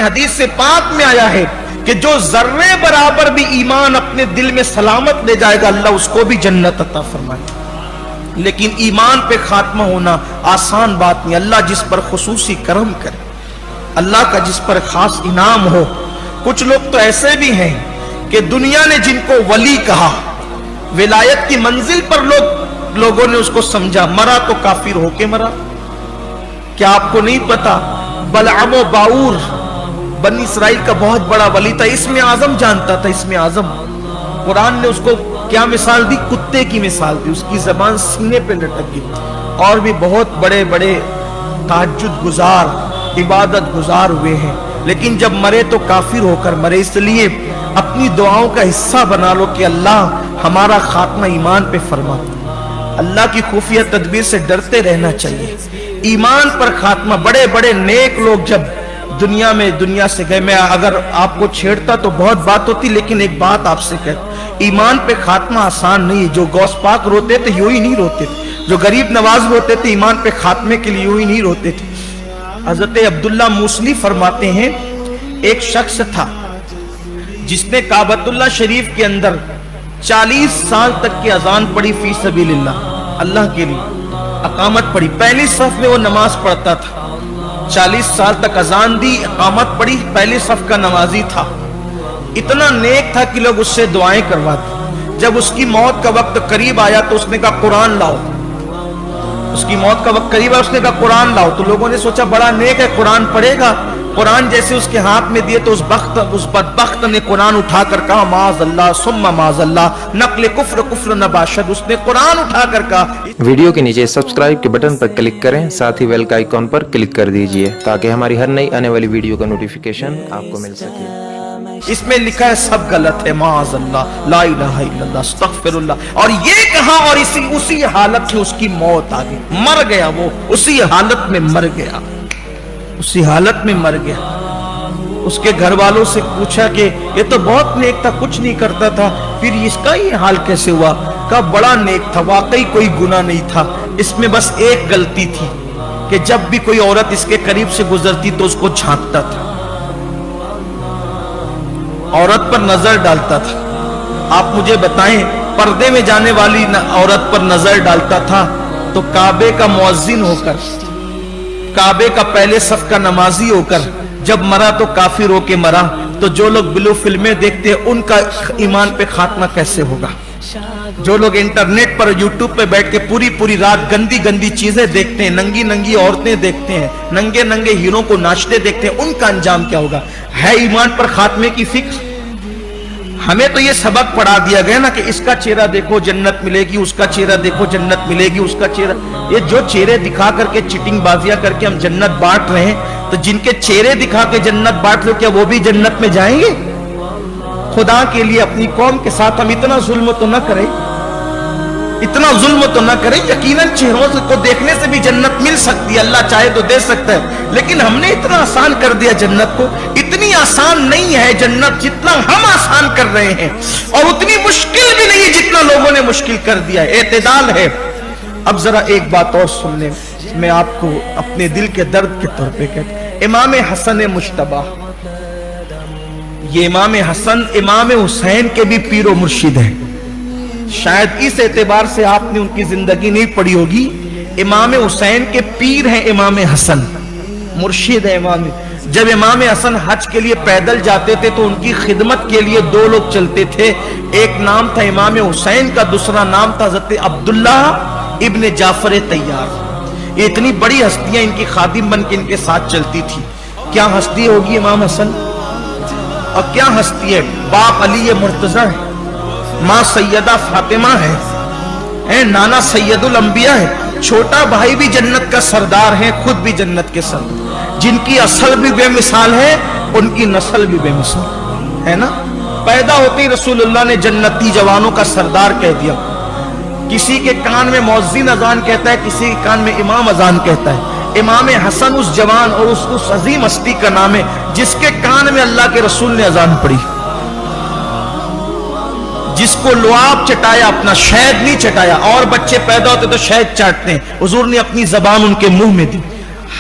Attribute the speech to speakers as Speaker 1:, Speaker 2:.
Speaker 1: حدیث سے پاک میں آیا ہے کہ جو ذرے برابر بھی ایمان اپنے دل میں سلامت لے جائے گا اللہ اس کو بھی جنت عطا فرمائے. لیکن ایمان پہ خاتمہ ہونا آسان بات نہیں. اللہ جس پر خصوصی کرم کرے, اللہ کا جس پر خاص انعام ہو. کچھ لوگ تو ایسے بھی ہیں کہ دنیا نے جن کو ولی کہا, ولایت کی منزل پر لوگوں نے اس کو سمجھا, مرا تو کافر ہو کے مرا. کیا آپ کو نہیں پتا بلعام و باور بنی اسرائیل کا بہت بڑا ولی تھا, اسم اعظم جانتا تھا. اسم اعظم قرآن نے اس کو کیا مثال دی؟ کتے کی مثال دی. اس کی زبان سینے پہ لٹک گئی. اور بھی بہت بڑے بڑے تہجد گزار, عبادت گزار ہوئے ہیں, لیکن جب مرے تو کافر ہو کر مرے. اس لیے اپنی دعاؤں کا حصہ بنا لو کہ اللہ ہمارا خاتمہ ایمان پہ فرما. اللہ کی خفیہ تدبیر سے ڈرتے رہنا چاہیے. ایمان پر خاتمہ. بڑے بڑے نیک لوگ جب دنیا سے گئے, میں اگر آپ کو چھیڑتا تو بہت بات ہوتی, لیکن ایک بات آپ سے کہتا, ایمان پہ خاتمہ آسان نہیں ہے. جو غوث پاک روتے تھے یوں ہی نہیں روتے تھے, جو غریب نواز روتے تھے ایمان پہ خاتمے کے لیے یوں ہی نہیں روتے تھے. حضرت عبداللہ موصلی فرماتے ہیں ایک شخص تھا جس نے کعبۃ اللہ شریف کے اندر 40 سال تک کی اذان پڑھی فی سبیل اللہ, اللہ کے لیے اقامت پڑھی. پہلی صف میں وہ نماز پڑھتا تھا. 40 سال تک اذان دی, اقامت پڑھی, پہلی صف کا نمازی تھا. اتنا نیک تھا کہ لوگ اس سے دعائیں کرواتے. جب اس کی موت کا وقت قریب آیا تو اس نے کہا قرآن لاؤ. اس کی موت کا وقت قریب آیا, اس نے کہا قرآن لاؤ. تو لوگوں نے سوچا بڑا نیک ہے, قرآن پڑھے گا. قرآن جیسے اس کے ہاتھ میں دیے تو اس بدبخت نے قرآن اٹھا کر کہا معاذ اللہ ثم معاذ اللہ, نقل کفر نباشد. اس نے قرآن اٹھا کر کہا.
Speaker 2: ویڈیو کے نیچے سبسکرائب کے بٹن پر کلک کریں, ساتھ ہی بیل کا آئیکن پر کلک کر دیجئے تاکہ ہماری ہر نئی آنے والی ویڈیو کا نوٹیفیکیشن آپ کو مل سکے.
Speaker 1: اس میں لکھا ہے سب غلط ہے, معاذ اللہ, لا الہ الا اللہ, استغفر اللہ. اور یہ کہا اور اسی حالت میں اس کی موت آ گئی. مر گیا, وہ اسی حالت میں مر گیا, اسی حالت میں مر گیا. اس کے گھر والوں سے پوچھا کہ یہ تو بہت نیک تھا, کچھ نہیں کرتا تھا, پھر اس کا یہ حال کیسے ہوا؟ کہا بڑا نیک تھا, واقعی کوئی گناہ نہیں تھا, اس میں بس ایک غلطی تھی کہ جب بھی کوئی عورت اس کے قریب سے گزرتی تو اس کو جھانکتا تھا, عورت پر نظر ڈالتا تھا. آپ مجھے بتائیں, پردے میں جانے والی عورت پر نظر ڈالتا تھا تو کعبے کا مؤذن ہو کر, کعبے کا پہلے صف کا نمازی ہو کر جب مرا تو کافر ہو کے مرا, تو جو لوگ بلو فلمیں دیکھتے ہیں ان کا ایمان پہ خاتمہ کیسے ہوگا؟ جو لوگ انٹرنیٹ پر یوٹیوب پہ بیٹھ کے پوری رات گندی چیزیں دیکھتے ہیں, ننگی عورتیں دیکھتے ہیں, ننگے ہیروں کو ناچتے دیکھتے ہیں, ان کا انجام کیا ہوگا؟ ہے ایمان پر خاتمے کی فکر؟ ہمیں تو یہ سبق پڑھا دیا گیا نا کہ اس کا چہرہ دیکھو جنت ملے گی, اس کا چہرہ دیکھو جنت ملے گی, اس کا چہرہ. یہ جو چہرے دکھا کر کے چیٹنگ بازیاں کر کے ہم جنت بانٹ رہے ہیں, تو جن کے چہرے دکھا کے جنت بانٹ لو, کیا وہ بھی جنت میں جائیں گے؟ خدا کے لیے اپنی قوم کے ساتھ ہم اتنا ظلم تو نہ کریں, اتنا ظلم تو نہ کریں. یقیناً چہروں کو دیکھنے سے بھی جنت مل سکتی ہے, اللہ چاہے تو دے سکتا ہے, لیکن ہم نے اتنا آسان کر دیا جنت کو. اتنی آسان نہیں ہے جنت جتنا ہم آسان کر رہے ہیں, اور اتنی مشکل بھی نہیں ہے جتنا لوگوں نے مشکل کر دیا ہے. اعتدال ہے. اب ذرا ایک بات اور سن لیں, میں آپ کو اپنے دل کے درد کے طور پہ کہتا ہوں. امام حسن مجتبی, یہ امام حسن امام حسین کے بھی پیر و مرشد ہیں. شاید اس اعتبار سے آپ نے ان کی زندگی نہیں پڑھی ہوگی. امام حسین کے پیر ہیں امام حسن, مرشد ہے امام. جب امام حسن حج کے لیے پیدل جاتے تھے تو ان کی خدمت کے لیے دو لوگ چلتے تھے. ایک نام تھا امام حسین کا, دوسرا نام تھا حضرت عبداللہ ابن جعفر طیار. یہ اتنی بڑی ہستیاں ان کی خادم بن کے ان کے ساتھ چلتی تھی. کیا ہستی ہوگی امام حسن, اور کیا ہستی ہے. باپ علی مرتضی ہے, ماں سیدہ فاطمہ ہے, نانا سید الانبیاء ہے, چھوٹا بھائی بھی جنت کا سردار ہے, خود بھی جنت کے سردار. جن کی اصل بھی بے مثال ہے, ان کی نسل بھی بے مثال ہے نا. پیدا ہوتے ہی رسول اللہ نے جنتی جوانوں کا سردار کہہ دیا. کسی کے کان میں مؤذن اذان کہتا ہے, کسی کے کان میں امام اذان کہتا ہے. امام حسن اس جوان اور اس عظیم ہستی کا نام ہے جس کے کان میں اللہ کے رسول نے اذان پڑھی, جس کو لعاب چٹایا, اپنا شہد نہیں چٹایا. اور بچے پیدا ہوتے تو شہد چاٹتے ہیں, حضور نے اپنی زبان ان کے منہ میں دی.